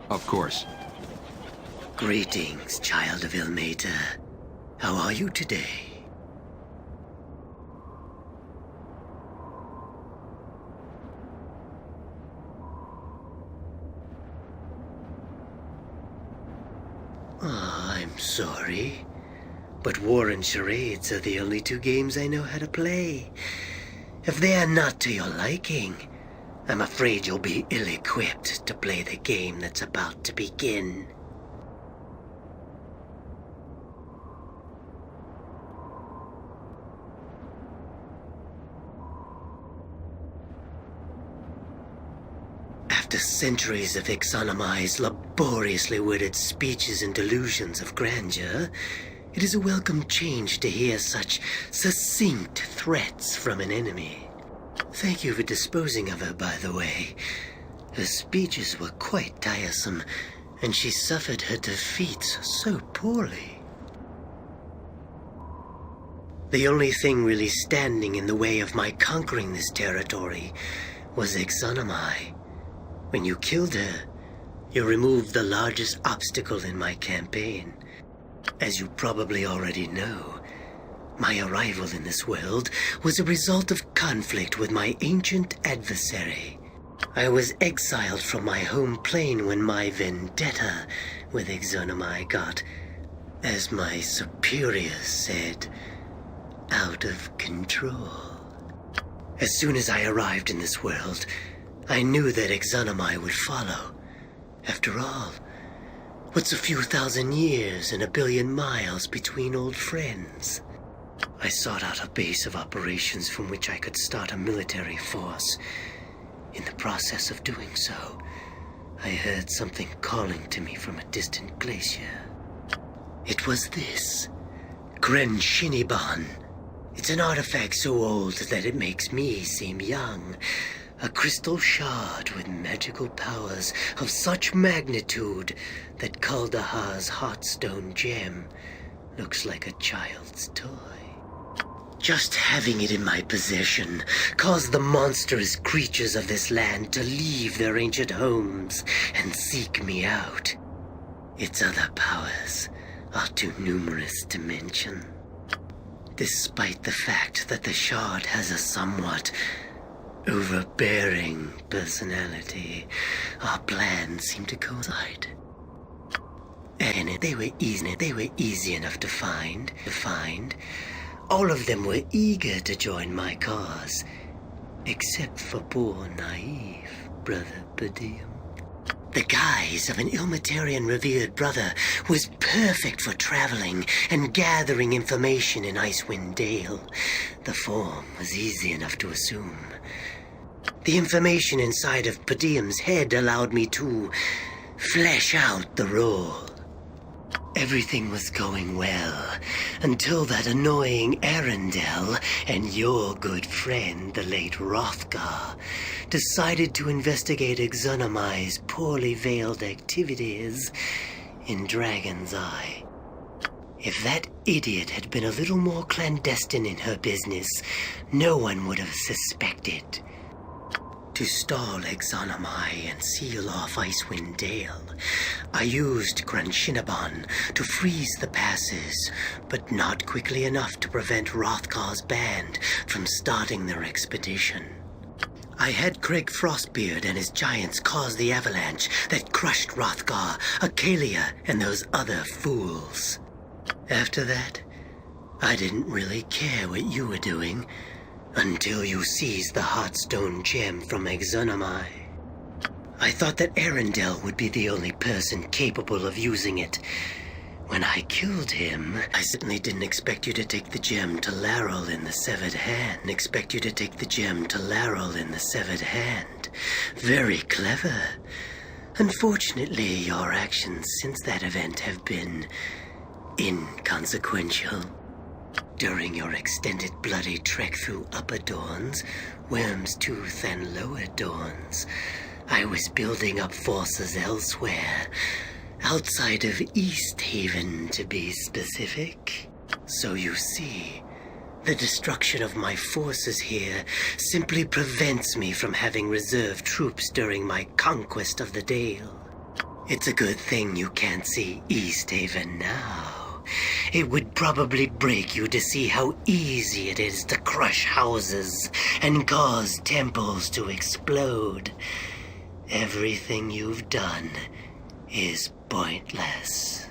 Of course. Greetings, child of Ilmater. How are you today? I'm sorry, but war and charades are the only two games I know how to play. If they are not to your liking, I'm afraid you'll be ill-equipped to play the game that's about to begin. After centuries of Ixonomai's laboriously worded speeches and delusions of grandeur, it is a welcome change to hear such succinct threats from an enemy. Thank you for disposing of her, by the way. Her speeches were quite tiresome, and she suffered her defeats so poorly. The only thing really standing in the way of my conquering this territory was Ixonomai. When you killed her, you removed the largest obstacle in my campaign. As you probably already know, my arrival in this world was a result of conflict with my ancient adversary. I was exiled from my home plane when my vendetta with Ixonomai got, as my superiors said, out of control. As soon as I arrived in this world, I knew that Ixonomai would follow. After all, what's a few thousand years and a billion miles between old friends? I sought out a base of operations from which I could start a military force. In the process of doing so, I heard something calling to me from a distant glacier. It was this, Crenshinibon. It's an artifact so old that it makes me seem young. A crystal shard with magical powers of such magnitude that Kaldahar's Heartstone gem looks like a child's toy. Just having it in my possession caused the monstrous creatures of this land to leave their ancient homes and seek me out. Its other powers are too numerous to mention. Despite the fact that the shard has a somewhat overbearing personality, our plans seem to coincide. And they were easy enough to find. All of them were eager to join my cause, except for poor, naive Brother Poquelin. The guise of an Ilmaterian revered brother was perfect for traveling and gathering information in Icewind Dale. The form was easy enough to assume. The information inside of Poquelin's head allowed me to flesh out the role. Everything was going well until that annoying Arundel and your good friend, the late Hrothgar, decided to investigate Ixonomai's poorly veiled activities in Dragon's Eye. If that idiot had been a little more clandestine in her business, no one would have suspected. To stall Ixonomai and seal off Icewind Dale, I used Crenshinibon to freeze the passes, but not quickly enough to prevent Hrothgar's band from starting their expedition. I had Craig Frostbeard and his giants cause the avalanche that crushed Hrothgar, Acalia, and those other fools. After that, I didn't really care what you were doing, until you seized the Heartstone gem from Ixonomai. I thought that Arundel would be the only person capable of using it. When I killed him, I certainly didn't expect you to take the gem to Laurel in the Severed Hand. Very clever. Unfortunately, your actions since that event have been inconsequential. During your extended bloody trek through Upper Dawns, Worm's Tooth, and Lower Dawns, I was building up forces elsewhere, outside of East Haven to be specific. So you see, the destruction of my forces here simply prevents me from having reserve troops during my conquest of the Dale. It's a good thing you can't see Easthaven now. It would probably break you to see how easy it is to crush houses and cause temples to explode. Everything you've done is pointless.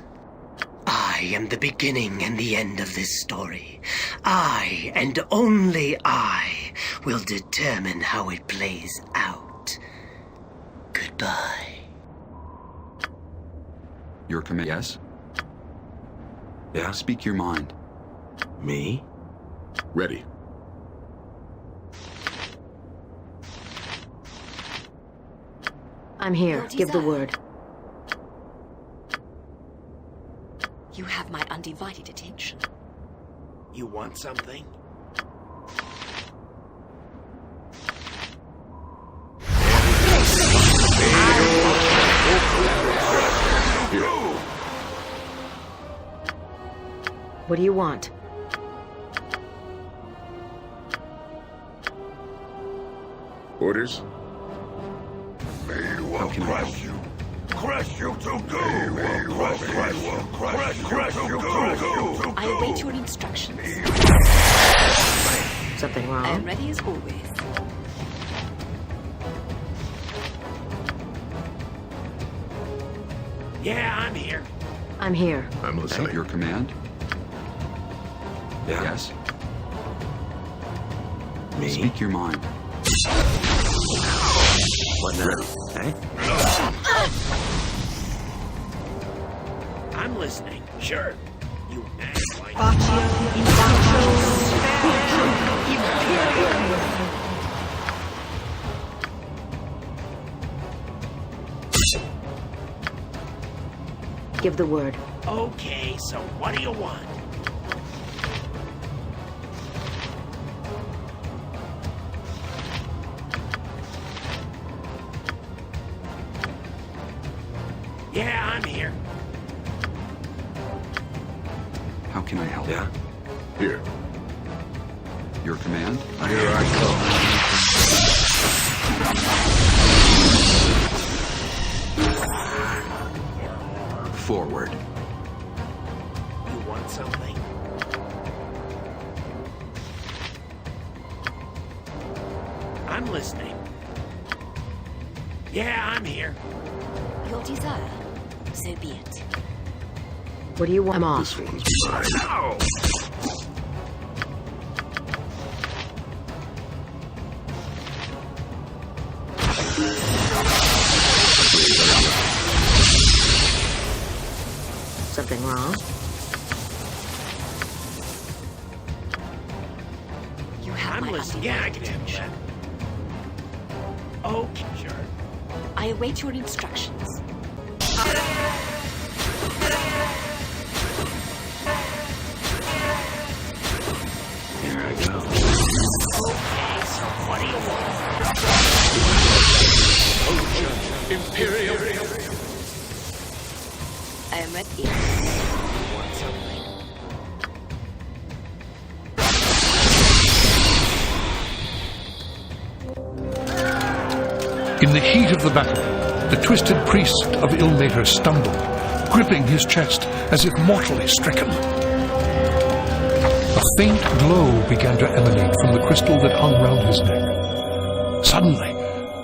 I am the beginning and the end of this story. I, and only I, will determine how it plays out. Goodbye. Your command? Yes? Yeah? Speak your mind. Me? Ready. I'm here. Give the word. You have my undivided attention. You want something? What do you want? Orders? They will crush you. Crush you to go. They will crush you. Crush you to go. I await your instructions. Something wrong? I am ready as always. Yeah, I'm here. I'm here. I'm listening. Your command? Yeah? Yes? Me? Speak your mind. What now? Eh? I'm listening. Sure. You act like... Give the word. Okay, so what do you want? Yeah, I'm here. How can I help? Yeah? Here. Your command? Here I Forward. You want something? I'm listening. Yeah, I'm here. Your desire, so be it. What do you want? I'm come. off. This one's mine. Ow! Something wrong? You have I'm my listening. Yeah, I undivided can handle attention. that. Okay, sure. I await your instructions. Here I go. Okay, so what do you want? Imperial. I am ready. You want something? In the heat of the battle, the twisted priest of Ilmater stumbled, gripping his chest as if mortally stricken. A faint glow began to emanate from the crystal that hung round his neck. Suddenly,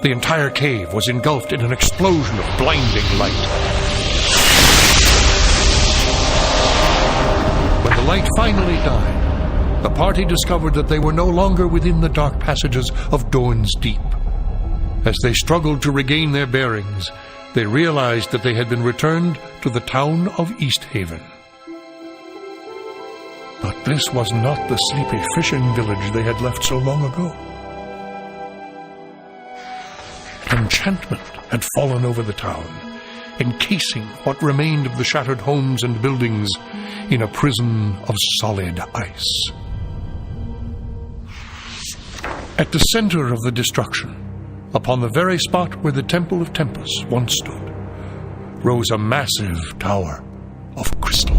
the entire cave was engulfed in an explosion of blinding light. When the light finally died, the party discovered that they were no longer within the dark passages of Dorn's Deep. As they struggled to regain their bearings, they realized that they had been returned to the town of Easthaven. But this was not the sleepy fishing village they had left so long ago. Enchantment had fallen over the town, encasing what remained of the shattered homes and buildings in a prison of solid ice. At the center of the destruction, upon the very spot where the Temple of Tempus once stood, rose a massive tower of crystal.